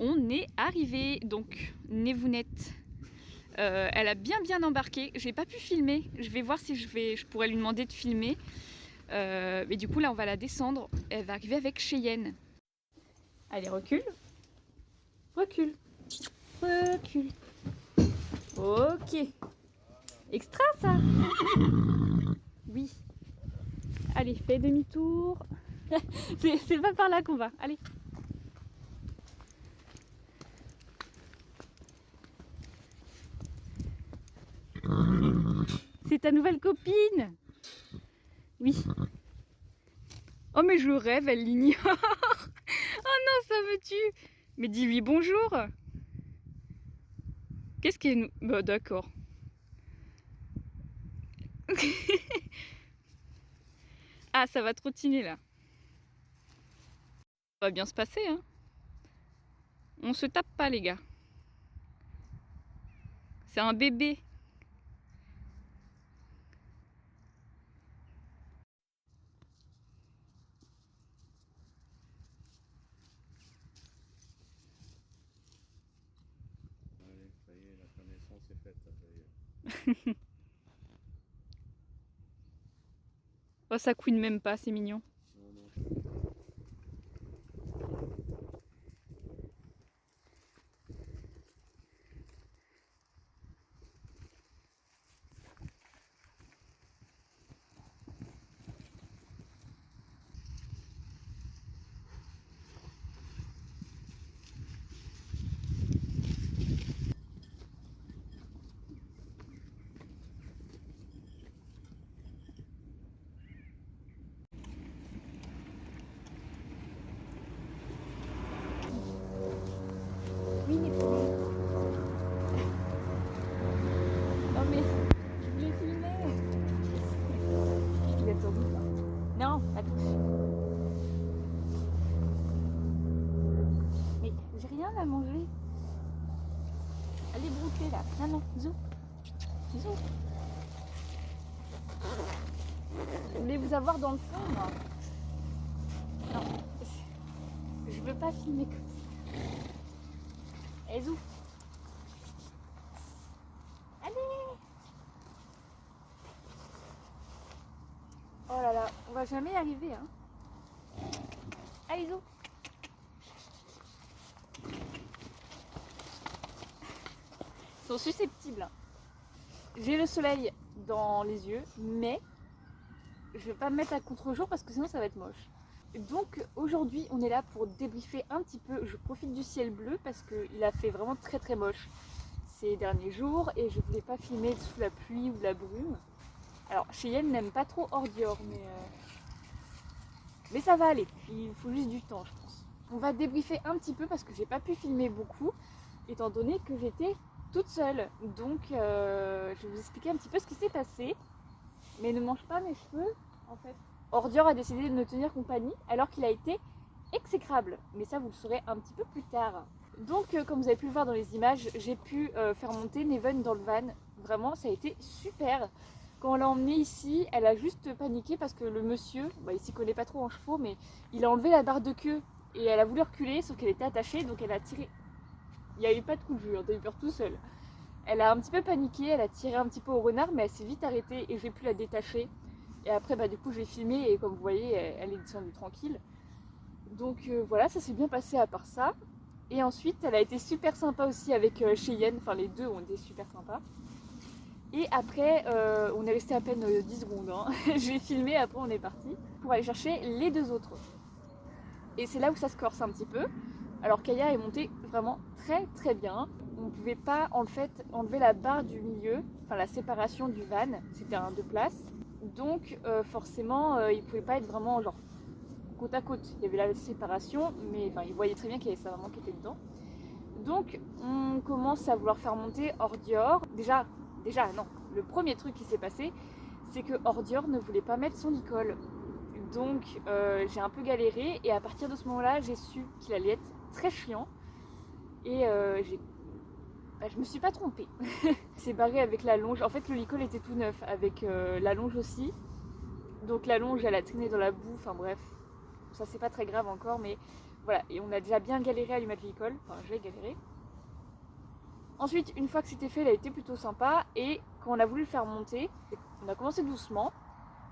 on est arrivé. Donc Névounette, elle a bien embarqué. J'ai pas pu filmer. Je vais voir si je pourrais lui demander de filmer. Mais du coup là on va la descendre. Elle va arriver avec Cheyenne. Allez, recule. Recule. Recule. Ok. Extra ça. Oui. Allez, fais demi-tour. C'est pas par là qu'on va. Allez. C'est ta nouvelle copine. Oui. Oh mais je rêve, elle l'ignore. Oh non, ça me tue. Mais dis-lui bonjour. Qu'est-ce qu'elle nous... Bah d'accord. Ah, ça va trottiner là. Ça va bien se passer, hein. On se tape pas, les gars. C'est un bébé. Allez, ça y est, la connaissance est faite, ça y est. Oh, ça couine même pas, c'est mignon. Non, non. Oui, mais non mais, je voulais filmer. Il est horrible. Non, la touche. Mais j'ai rien à manger. Allez brouter là. Non, non, zou. Zou. Je voulais vous avoir dans le fond, moi. Non, je veux pas filmer comme ça. Eh, zou. Allez. Oh là là, on va jamais y arriver, hein. Allez, zou. Ils sont susceptibles, hein. J'ai le soleil dans les yeux, mais je vais pas me mettre à contre-jour parce que sinon ça va être moche. Donc aujourd'hui on est là pour débriefer un petit peu. Je profite du ciel bleu parce qu'il a fait vraiment très moche ces derniers jours et je voulais pas filmer sous la pluie ou la brume. Alors Cheyenne n'aime pas trop Ordior, mais ça va aller, il faut juste du temps je pense. On va débriefer un petit peu parce que j'ai pas pu filmer beaucoup étant donné que j'étais toute seule. Donc je vais vous expliquer un petit peu ce qui s'est passé. Mais ne mange pas mes cheveux en fait. Ordior a décidé de me tenir compagnie alors qu'il a été exécrable. Mais ça vous le saurez un petit peu plus tard. Donc comme vous avez pu le voir dans les images, j'ai pu faire monter Neven dans le van. Vraiment ça a été super. Quand on l'a emmenée ici, elle a juste paniqué parce que le monsieur, il s'y connaît pas trop en chevaux, mais il a enlevé la barre de queue et elle a voulu reculer sauf qu'elle était attachée donc elle a tiré. Il n'y a eu pas de coup de jus, t'as eu peur tout seul. Elle a un petit peu paniqué, elle a tiré un petit peu au renard, mais elle s'est vite arrêtée et j'ai pu la détacher. Et après, du coup, j'ai filmé et comme vous voyez, elle est descendue tranquille. Donc voilà, ça s'est bien passé à part ça. Et ensuite, elle a été super sympa aussi avec Cheyenne, enfin les deux ont été super sympas. Et après, on est resté à peine 10 secondes. Hein. J'ai filmé, après on est parti pour aller chercher les deux autres. Et c'est là où ça se corse un petit peu. Alors Kaya est montée vraiment très bien. On ne pouvait pas en fait enlever la barre du milieu, enfin la séparation du van, c'était un 2 places. Donc forcément il ne pouvait pas être vraiment genre côte à côte. Il y avait la séparation, mais enfin il voyait très bien qu'il y avait sa maman qui était dedans. Donc on commence à vouloir faire monter Ordior. Déjà non, le premier truc qui s'est passé, c'est que Ordior ne voulait pas mettre son licol. Donc j'ai un peu galéré et à partir de ce moment-là, j'ai su qu'il allait être très chiant et je me suis pas trompée. C'est barré avec la longe. En fait, le licol était tout neuf avec la longe aussi. Donc la longe, elle a traîné dans la boue. Enfin bref, ça c'est pas très grave encore, mais voilà, et on a déjà bien galéré à lui mettre l'école, enfin j'ai galéré. Ensuite, une fois que c'était fait, elle a été plutôt sympa, et quand on a voulu le faire monter, on a commencé doucement,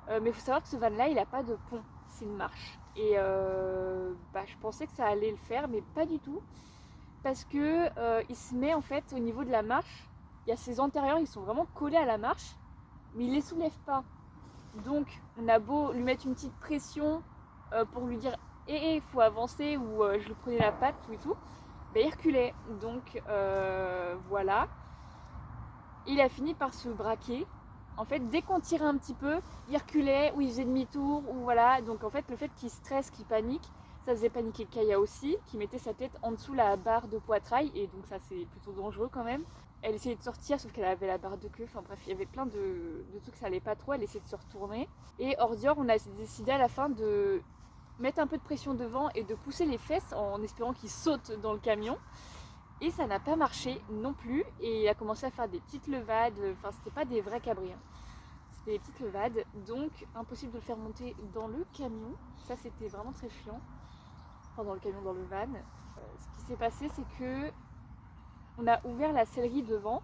mais il faut savoir que ce van là il a pas de pont, c'est une marche. Et je pensais que ça allait le faire, mais pas du tout, parce que il se met en fait au niveau de la marche, il y a ses antérieurs, ils sont vraiment collés à la marche, mais il les soulève pas. Donc on a beau lui mettre une petite pression pour lui dire il faut avancer, ou je lui prenais la patte tout et tout, il reculait. Donc voilà, il a fini par se braquer. En fait, dès qu'on tirait un petit peu, il reculait, ou il faisait demi-tour, ou voilà. Donc en fait, le fait qu'il stresse, qu'il panique, ça faisait paniquer Kaya aussi, qui mettait sa tête en dessous la barre de poitrail, et donc ça c'est plutôt dangereux quand même. Elle essayait de sortir, sauf qu'elle avait la barre de queue, enfin bref, il y avait plein de trucs, ça allait pas trop, elle essayait de se retourner. Et hors Dior, on a décidé à la fin de mettre un peu de pression devant et de pousser les fesses en espérant qu'il saute dans le camion. Et ça n'a pas marché non plus, et il a commencé à faire des petites levades, enfin c'était pas des vrais cabris, hein. C'était des petites levades, donc impossible de le faire monter dans le camion, ça c'était vraiment très chiant, enfin dans le camion, dans le van. Ce qui s'est passé, c'est que on a ouvert la sellerie devant,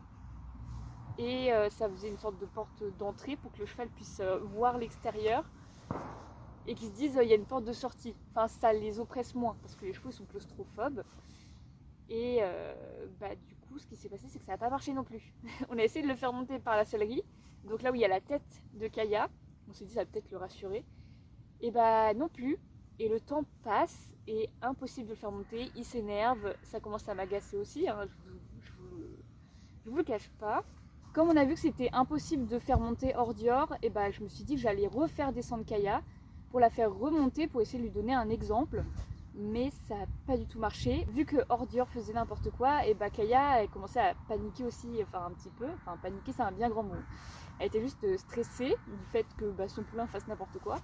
et ça faisait une sorte de porte d'entrée pour que le cheval puisse voir l'extérieur, et qu'ils se disent il y a une porte de sortie, enfin ça les oppresse moins, parce que les chevaux sont claustrophobes. Et du coup, ce qui s'est passé, c'est que ça n'a pas marché non plus. On a essayé de le faire monter par la sellerie, donc là où il y a la tête de Kaya, on s'est dit ça va peut-être le rassurer. Et non plus, et le temps passe, et impossible de le faire monter, il s'énerve, ça commence à m'agacer aussi, hein, je vous le cache pas. Comme on a vu que c'était impossible de faire monter hors Dior, et je me suis dit que j'allais refaire descendre Kaya pour la faire remonter, pour essayer de lui donner un exemple. Mais ça n'a pas du tout marché. Vu que hors Dior faisait n'importe quoi, et Kaya elle commençait à paniquer aussi, enfin un petit peu. Enfin paniquer, c'est un bien grand mot. Elle était juste stressée du fait que son poulain fasse n'importe quoi.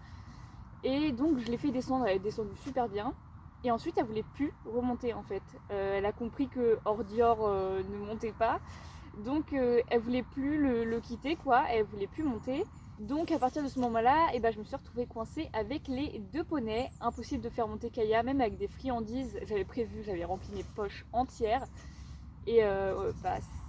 Et donc je l'ai fait descendre, elle est descendue super bien. Et ensuite elle voulait plus remonter en fait. Elle a compris que hors Dior ne montait pas. Donc elle voulait plus le quitter quoi, elle voulait plus monter. Donc à partir de ce moment-là, je me suis retrouvée coincée avec les deux poneys. Impossible de faire monter Kaya, même avec des friandises. J'avais prévu, j'avais rempli mes poches entières. Et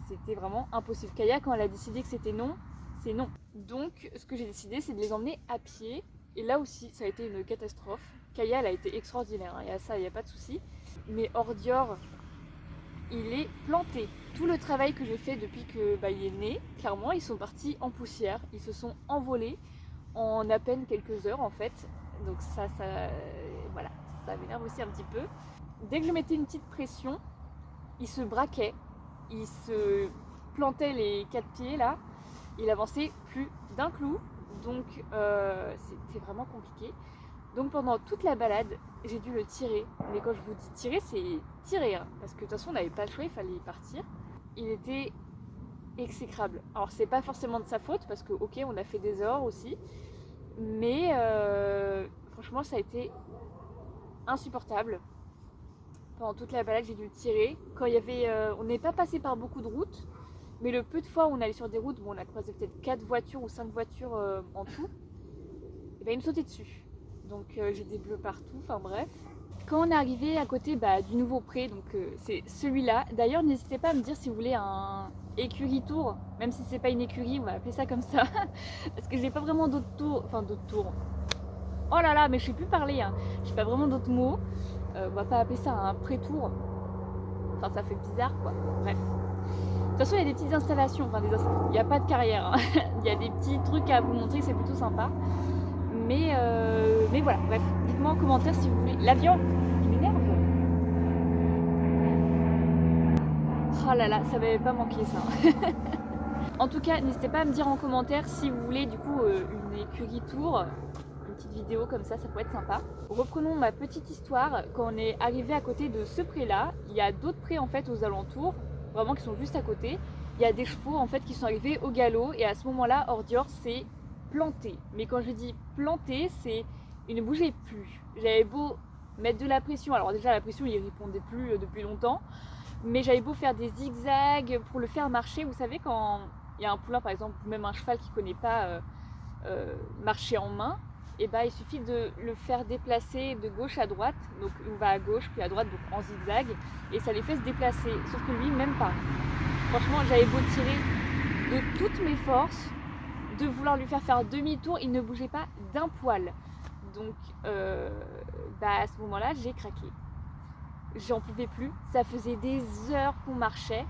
c'était vraiment impossible. Kaya, quand elle a décidé que c'était non, c'est non. Donc ce que j'ai décidé, c'est de les emmener à pied. Et là aussi, ça a été une catastrophe. Kaya, elle a été extraordinaire, hein. Il y a ça, il n'y a pas de souci. Mais hors Dior, il est planté. Tout le travail que j'ai fait depuis qu'il est né, clairement, ils sont partis en poussière. Ils se sont envolés en à peine quelques heures en fait. Donc voilà, ça m'énerve aussi un petit peu. Dès que je mettais une petite pression, il se braquait, il se plantait les quatre pieds là, il avançait plus d'un clou. Donc c'était vraiment compliqué. Donc pendant toute la balade, j'ai dû le tirer. Mais quand je vous dis tirer, c'est tirer, hein, parce que de toute façon on n'avait pas le choix, il fallait partir. Il était exécrable. Alors c'est pas forcément de sa faute, parce que ok, on a fait des erreurs aussi, mais franchement ça a été insupportable. Pendant toute la balade, j'ai dû le tirer. Quand il y avait, on n'est pas passé par beaucoup de routes, mais le peu de fois où on allait sur des routes, on a croisé peut-être 4 voitures ou 5 voitures en tout, et il me sautait dessus. Donc j'ai des bleus partout, enfin bref. Quand on est arrivé à côté du nouveau pré, donc c'est celui-là. D'ailleurs, n'hésitez pas à me dire si vous voulez un écurie tour, même si c'est pas une écurie, on va appeler ça comme ça, parce que j'ai pas vraiment d'autres tours, enfin d'autres tours. Oh là là, mais je sais plus parler, hein. J'ai pas vraiment d'autres mots. On va pas appeler ça un pré-tour. Enfin, ça fait bizarre, quoi. Bref. De toute façon, il y a des petites installations, il n'y a pas de carrière, hein. Il y a des petits trucs à vous montrer, c'est plutôt sympa. Mais voilà, bref, dites-moi en commentaire si vous voulez. L'avion, il m'énerve. Oh là là, ça m'avait pas manqué ça. En tout cas, n'hésitez pas à me dire en commentaire si vous voulez du coup une écurie tour, une petite vidéo comme ça pourrait être sympa. Reprenons ma petite histoire. Quand on est arrivé à côté de ce pré là, il y a d'autres prés en fait aux alentours, vraiment qui sont juste à côté. Il y a des chevaux en fait qui sont arrivés au galop, et à ce moment-là, hors Dior, c'est planté. Mais quand je dis planté, c'est il ne bougeait plus. J'avais beau mettre de la pression, alors déjà la pression il répondait plus depuis longtemps, mais j'avais beau faire des zigzags pour le faire marcher. Vous savez, quand il y a un poulain par exemple, ou même un cheval qui ne connaît pas marcher en main, et bah il suffit de le faire déplacer de gauche à droite, donc on va à gauche puis à droite, donc en zigzag, et ça les fait se déplacer, sauf que lui même pas. Franchement j'avais beau tirer de toutes mes forces, de vouloir lui faire demi-tour, il ne bougeait pas d'un poil. Donc bah à ce moment-là j'ai craqué. J'en pouvais plus, ça faisait des heures qu'on marchait,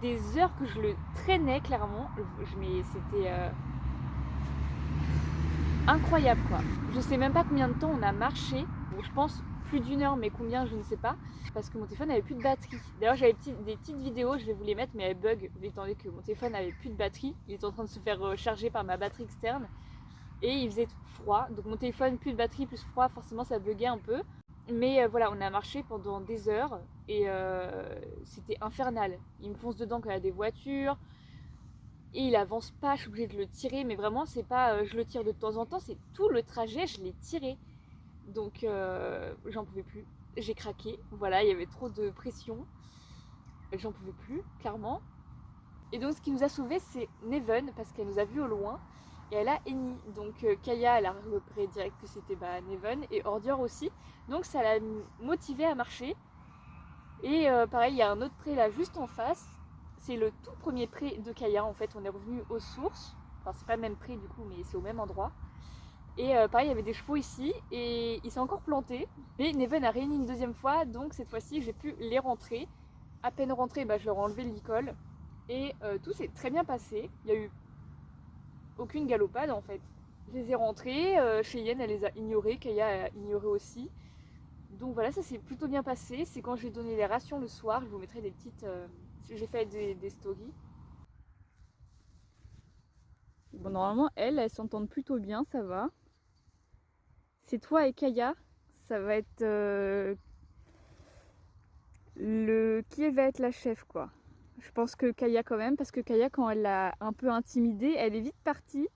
des heures que je le traînais clairement, mais c'était incroyable quoi. Je sais même pas combien de temps on a marché, bon, je pense plus d'une heure, mais combien je ne sais pas, parce que mon téléphone n'avait plus de batterie. D'ailleurs j'avais des petites vidéos, je vais vous les mettre, mais elles bug étant donné que mon téléphone n'avait plus de batterie, il était en train de se faire charger par ma batterie externe, et il faisait froid, donc mon téléphone plus de batterie plus froid, forcément ça buguait un peu. Mais voilà, on a marché pendant des heures et c'était infernal. Il me fonce dedans quand il y a des voitures et il avance pas, je suis obligée de le tirer, mais vraiment c'est pas je le tire de temps en temps, c'est tout le trajet je l'ai tiré. Donc j'en pouvais plus, j'ai craqué, voilà, il y avait trop de pression, j'en pouvais plus, clairement. Et donc ce qui nous a sauvés c'est Neven, parce qu'elle nous a vus au loin. Et elle a Eni, donc Kaya elle a repéré direct que c'était Neven, et Ordior aussi, donc ça l'a motivée à marcher. Et pareil, il y a un autre pré là juste en face, c'est le tout premier pré de Kaya en fait, on est revenu aux sources, enfin c'est pas le même pré du coup mais c'est au même endroit. Et pareil, il y avait des chevaux ici et il s'est encore planté, mais Neven a réuni une deuxième fois, donc cette fois-ci j'ai pu les rentrer. À peine rentré, je leur ai enlevé le licol et tout s'est très bien passé, il y a eu aucune galopade en fait. Je les ai rentrés, Cheyenne elle les a ignorés, Kaya a ignoré aussi. Donc voilà, ça s'est plutôt bien passé. C'est quand j'ai donné les rations le soir, je vous mettrai des petites... j'ai fait des stories. Bon, normalement, elles s'entendent plutôt bien, ça va. C'est toi et Kaya, ça va être qui va être la chef quoi. Je pense que Kaya quand même, parce que Kaya quand elle l'a un peu intimidée, elle est vite partie.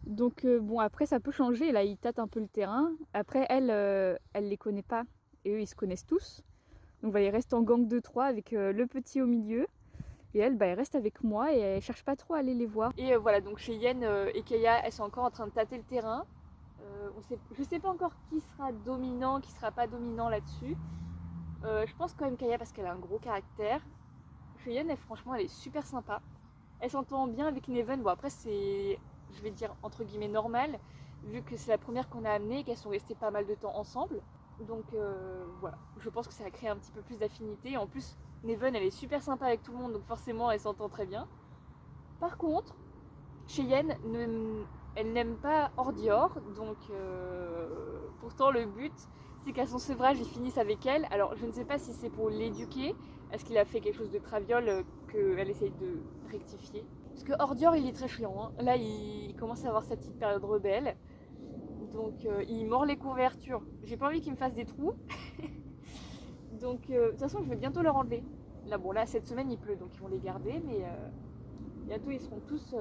Donc bon, après ça peut changer, là ils tâtent un peu le terrain. Après elle les connaît pas et eux ils se connaissent tous. Donc voilà, ils restent en gang de 3 avec le petit au milieu. Et elle, elle reste avec moi et elle cherche pas trop à aller les voir. Et voilà, donc Cheyenne et Kaya, elles sont encore en train de tâter le terrain. Je sais pas encore qui sera dominant, qui sera pas dominant là-dessus. Je pense quand même Kaya parce qu'elle a un gros caractère. Cheyenne, elle, franchement, elle est super sympa. Elle s'entend bien avec Neven. Bon, après, c'est, je vais dire, entre guillemets, normal, vu que c'est la première qu'on a amenée et qu'elles sont restées pas mal de temps ensemble. Donc voilà, je pense que ça a créé un petit peu plus d'affinité. En plus, Neven, elle est super sympa avec tout le monde, donc forcément, elle s'entend très bien. Par contre, Cheyenne, elle n'aime pas Ordior, donc pourtant le but, c'est qu'à son sevrage, il finisse avec elle. Alors, je ne sais pas si c'est pour l'éduquer, est-ce qu'il a fait quelque chose de traviole qu'elle essaye de rectifier. Parce que Ordior, il est très chiant, hein. Là, il commence à avoir sa petite période rebelle. Donc il mord les couvertures. J'ai pas envie qu'il me fasse des trous. Donc de toute façon je vais bientôt leur enlever. Là bon là cette semaine il pleut donc ils vont les garder mais bientôt ils seront tous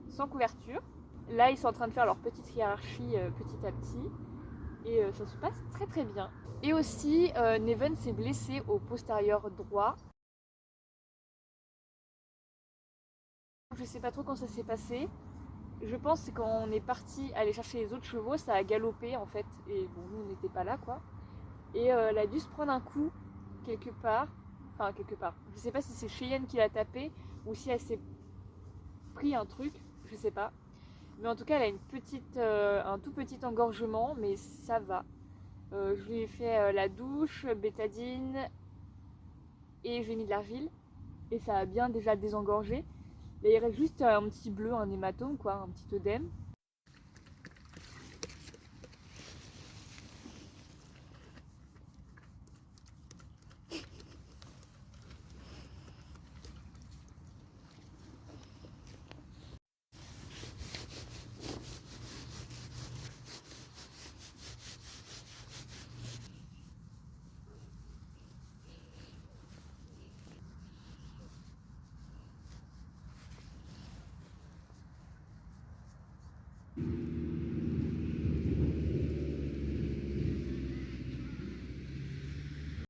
sans couverture. Là ils sont en train de faire leur petite hiérarchie petit à petit et ça se passe très très bien. Et aussi Neven s'est blessé au postérieur droit. Je sais pas trop quand ça s'est passé. Je pense que c'est quand on est parti aller chercher les autres chevaux, ça a galopé en fait. Et bon, nous on n'était pas là quoi. Et elle a dû se prendre un coup quelque part. Enfin, quelque part. Je sais pas si c'est Cheyenne qui l'a tapé ou si elle s'est pris un truc. Je sais pas. Mais en tout cas, elle a un tout petit engorgement, mais ça va. Je lui ai fait la douche, bétadine et j'ai mis de l'argile. Et ça a bien déjà désengorgé. Et il reste juste un petit bleu, un hématome, quoi, un petit œdème.